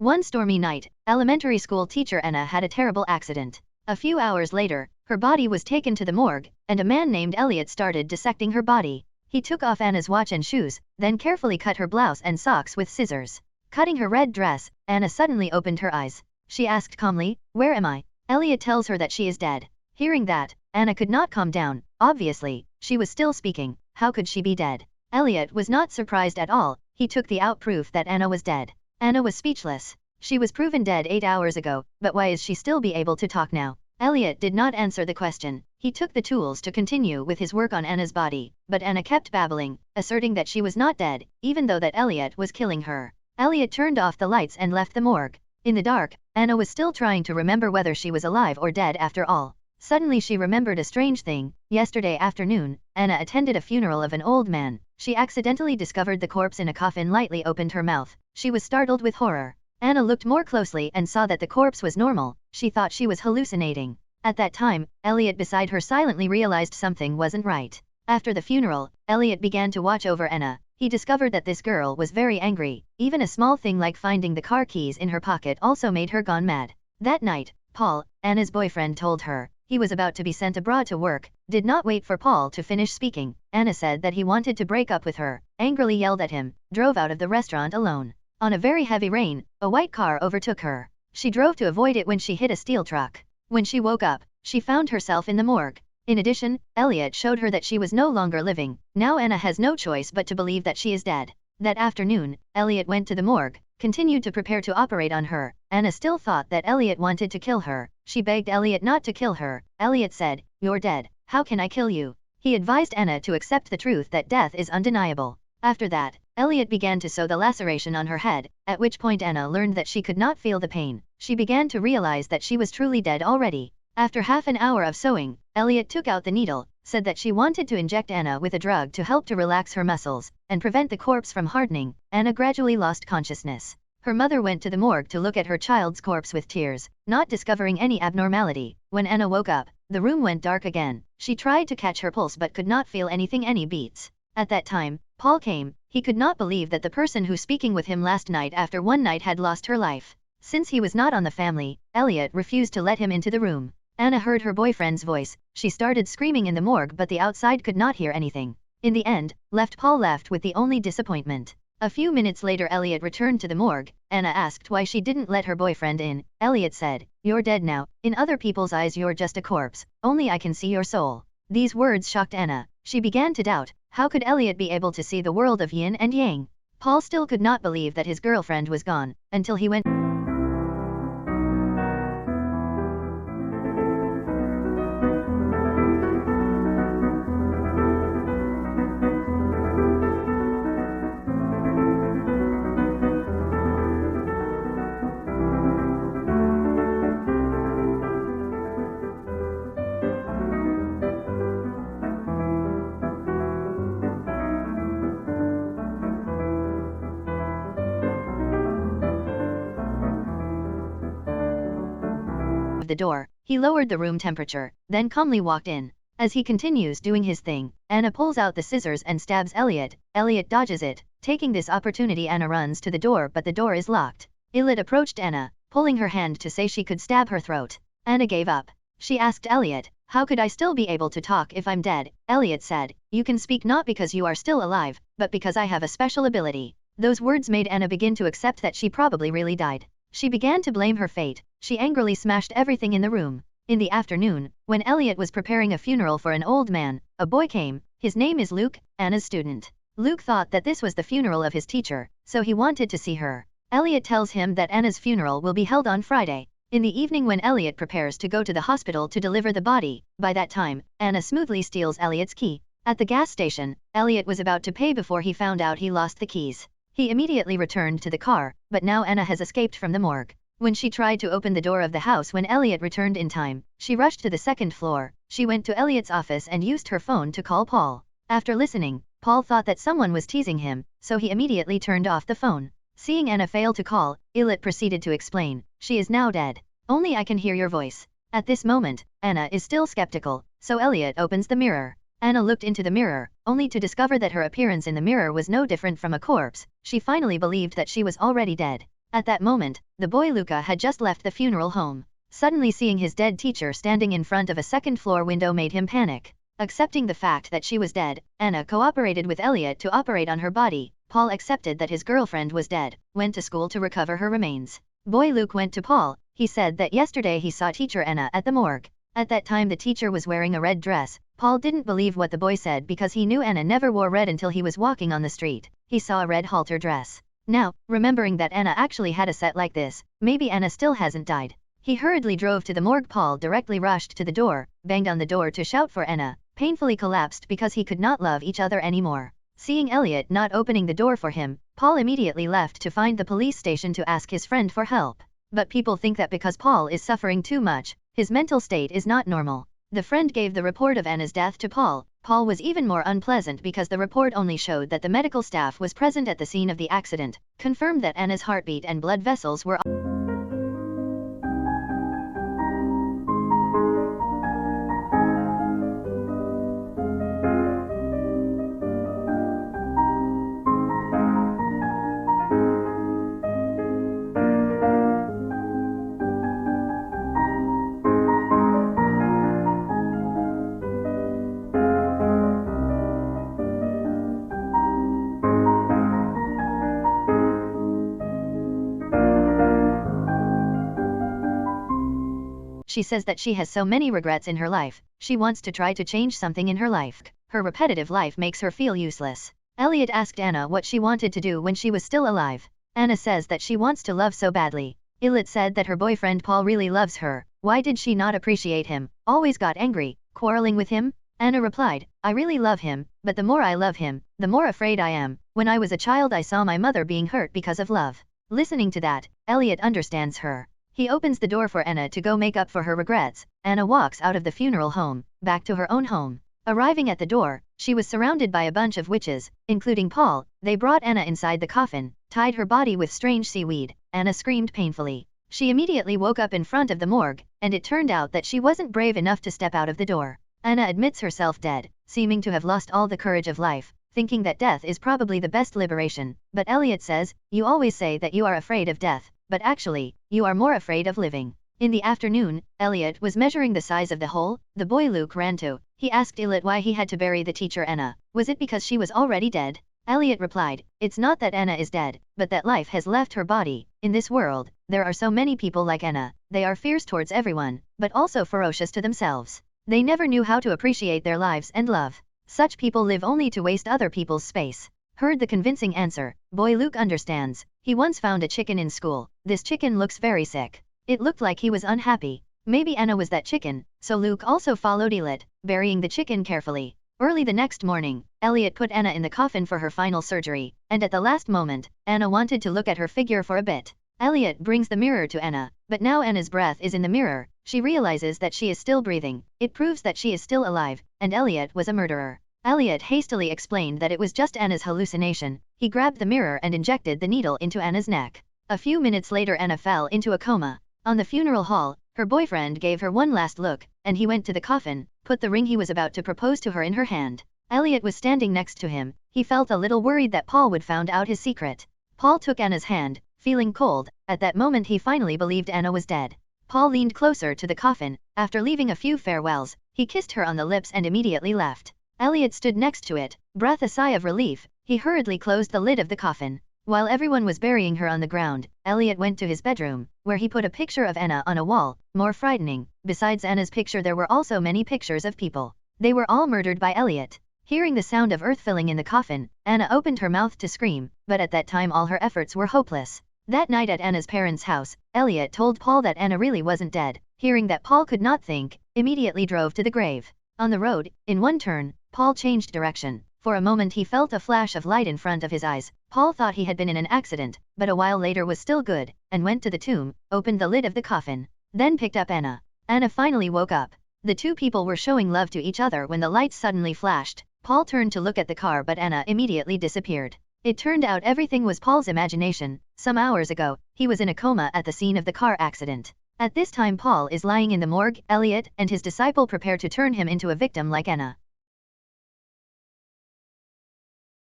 One stormy night, elementary school teacher Anna had a terrible accident. A few hours later, her body was taken to the morgue, and a man named Elliot started dissecting her body. He took off Anna's watch and shoes, then carefully cut her blouse and socks with scissors. Cutting her red dress, Anna suddenly opened her eyes. She asked calmly, "Where am I?" Elliot tells her that she is dead. Hearing that, Anna could not calm down. Obviously, she was still speaking. How could she be dead? Elliot was not surprised at all. He took the out proof that Anna was dead. Anna was speechless. She was proven dead 8 hours ago, but why is she still be able to talk now? Elliot did not answer the question. He took the tools to continue with his work on Anna's body, but Anna kept babbling, asserting that she was not dead, even though that Elliot was killing her. Elliot turned off the lights and left the morgue. In the dark, Anna was still trying to remember whether she was alive or dead after all. Suddenly she remembered a strange thing. Yesterday afternoon, Anna attended a funeral of an old man. She accidentally discovered the corpse in a coffin. Lightly opened her mouth. She was startled with horror. Anna looked more closely and saw that the corpse was normal. She thought she was hallucinating. At that time, Elliot beside her silently realized something wasn't right. After the funeral, Elliot began to watch over Anna. He discovered that this girl was very angry. Even a small thing like finding the car keys in her pocket also made her gone mad. That night, Paul, Anna's boyfriend, told her he was about to be sent abroad to work. Did not wait for Paul to finish speaking. Anna said that he wanted to break up with her, angrily yelled at him, drove out of the restaurant alone. On a very heavy rain, a white car overtook her. She drove to avoid it when she hit a steel truck. When she woke up, she found herself in the morgue. In addition, Elliot showed her that she was no longer living. Now Anna has no choice but to believe that she is dead. That afternoon, Elliot went to the morgue, continued to prepare to operate on her. Anna still thought that Elliot wanted to kill her. She begged Elliot not to kill her. Elliot said, "You're dead. How can I kill you?" He advised Anna to accept the truth that death is undeniable. After that, Elliot began to sew the laceration on her head, at which point Anna learned that she could not feel the pain. She began to realize that she was truly dead already. After half an hour of sewing, Elliot took out the needle, said that she wanted to inject Anna with a drug to help to relax her muscles and prevent the corpse from hardening. Anna gradually lost consciousness. Her mother went to the morgue to look at her child's corpse with tears, not discovering any abnormality. When Anna woke up, the room went dark again. She tried to catch her pulse but could not feel anything, any beats. At that time, Paul came. He could not believe that the person who speaking with him last night after one night had lost her life. Since he was not on the family, Elliot refused to let him into the room. Anna heard her boyfriend's voice. She started screaming in the morgue, but the outside could not hear anything. In the end, Paul left with the only disappointment. A few minutes later Elliot returned to the morgue. Anna asked why she didn't let her boyfriend in. Elliot said, "You're dead now. In other people's eyes you're just a corpse. Only I can see your soul." These words shocked Anna. She began to doubt. How could Elliot be able to see the world of yin and yang? Paul still could not believe that his girlfriend was gone, until he went the door. He lowered the room temperature, then calmly walked in. As he continues doing his thing, Anna pulls out the scissors and stabs Elliot. Elliot dodges it. Taking this opportunity, Anna runs to the door, but the door is locked. Elliot approached Anna, pulling her hand to say she could stab her throat. Anna gave up. She asked Elliot, "How could I still be able to talk if I'm dead?" Elliot said, "You can speak not because you are still alive, but because I have a special ability." Those words made Anna begin to accept that she probably really died. She began to blame her fate. She angrily smashed everything in the room. In the afternoon, when Elliot was preparing a funeral for an old man, a boy came. His name is Luke, Anna's student. Luke thought that this was the funeral of his teacher, so he wanted to see her. Elliot tells him that Anna's funeral will be held on Friday. In the evening, when Elliot prepares to go to the hospital to deliver the body, by that time, Anna smoothly steals Elliot's key. At the gas station, Elliot was about to pay before he found out he lost the keys. He immediately returned to the car, but now Anna has escaped from the morgue. When she tried to open the door of the house when Elliot returned in time, she rushed to the second floor. She went to Elliot's office and used her phone to call Paul. After listening, Paul thought that someone was teasing him, so he immediately turned off the phone. Seeing Anna fail to call, Elliot proceeded to explain, "She is now dead. Only I can hear your voice." At this moment, Anna is still skeptical, so Elliot opens the mirror. Anna looked into the mirror, only to discover that her appearance in the mirror was no different from a corpse. She finally believed that she was already dead. At that moment, the boy Luca had just left the funeral home. Suddenly seeing his dead teacher standing in front of a second-floor window made him panic. Accepting the fact that she was dead, Anna cooperated with Elliot to operate on her body. Paul accepted that his girlfriend was dead, went to school to recover her remains. Boy Luke went to Paul. He said that yesterday he saw teacher Anna at the morgue. At that time the teacher was wearing a red dress. Paul didn't believe what the boy said because he knew Anna never wore red until he was walking on the street. He saw a red halter dress. Now, remembering that Anna actually had a set like this, maybe Anna still hasn't died. He hurriedly drove to the morgue. Paul directly rushed to the door, banged on the door to shout for Anna, painfully collapsed because he could not love each other anymore. Seeing Elliot not opening the door for him, Paul immediately left to find the police station to ask his friend for help. But people think that because Paul is suffering too much, his mental state is not normal. The friend gave the report of Anna's death to Paul. Paul was even more unpleasant because the report only showed that the medical staff was present at the scene of the accident, confirmed that Anna's heartbeat and blood vessels were She says that she has so many regrets in her life. She wants to try to change something in her life. Her repetitive life makes her feel useless. Elliot asked Anna what she wanted to do when she was still alive. Anna says that she wants to love so badly. Elliot said that her boyfriend Paul really loves her. Why did she not appreciate him? Always got angry, quarreling with him? Anna replied, I really love him, but the more I love him, the more afraid I am. When I was a child I saw my mother being hurt because of love. Listening to that, Elliot understands her. He opens the door for Anna to go make up for her regrets. Anna walks out of the funeral home, back to her own home. Arriving at the door, she was surrounded by a bunch of witches, including Paul. They brought Anna inside the coffin, tied her body with strange seaweed. Anna screamed painfully. She immediately woke up in front of the morgue, and it turned out that she wasn't brave enough to step out of the door. Anna admits herself dead, seeming to have lost all the courage of life, thinking that death is probably the best liberation. But Elliot says, you always say that you are afraid of death, but actually, you are more afraid of living. In the afternoon, Elliot was measuring the size of the hole the boy Luke ran to. He asked Elliot why he had to bury the teacher Anna. Was it because she was already dead? Elliot replied, it's not that Anna is dead, but that life has left her body. In this world, there are so many people like Anna. They are fierce towards everyone, but also ferocious to themselves. They never knew how to appreciate their lives and love. Such people live only to waste other people's space. Heard the convincing answer, boy Luke understands. He once found a chicken in school. This chicken looks very sick. It looked like he was unhappy. Maybe Anna was that chicken, so Luke also followed Elliot, burying the chicken carefully. Early the next morning, Elliot put Anna in the coffin for her final surgery, and at the last moment, Anna wanted to look at her figure for a bit. Elliot brings the mirror to Anna, but now Anna's breath is in the mirror. She realizes that she is still breathing. It proves that she is still alive, and Elliot was a murderer. Elliot hastily explained that it was just Anna's hallucination. He grabbed the mirror and injected the needle into Anna's neck. A few minutes later Anna fell into a coma. On the funeral hall, her boyfriend gave her one last look, and he went to the coffin, put the ring he was about to propose to her in her hand. Elliot was standing next to him. He felt a little worried that Paul would find out his secret. Paul took Anna's hand, feeling cold. At that moment he finally believed Anna was dead. Paul leaned closer to the coffin. After leaving a few farewells, he kissed her on the lips and immediately left. Elliot stood next to it, breathed a sigh of relief. He hurriedly closed the lid of the coffin. While everyone was burying her on the ground, Elliot went to his bedroom, where he put a picture of Anna on a wall. More frightening, besides Anna's picture there were also many pictures of people. They were all murdered by Elliot. Hearing the sound of earth filling in the coffin, Anna opened her mouth to scream, but at that time all her efforts were hopeless. That night at Anna's parents' house, Elliot told Paul that Anna really wasn't dead. Hearing that Paul could not think, immediately drove to the grave. On the road, in one turn, Paul changed direction. For a moment he felt a flash of light in front of his eyes. Paul thought he had been in an accident, but a while later was still good, and went to the tomb, opened the lid of the coffin, then picked up Anna. Anna finally woke up. The two people were showing love to each other when the lights suddenly flashed. Paul turned to look at the car but Anna immediately disappeared. It turned out everything was Paul's imagination. Some hours ago, he was in a coma at the scene of the car accident. At this time Paul is lying in the morgue. Elliot and his disciple prepare to turn him into a victim like Anna.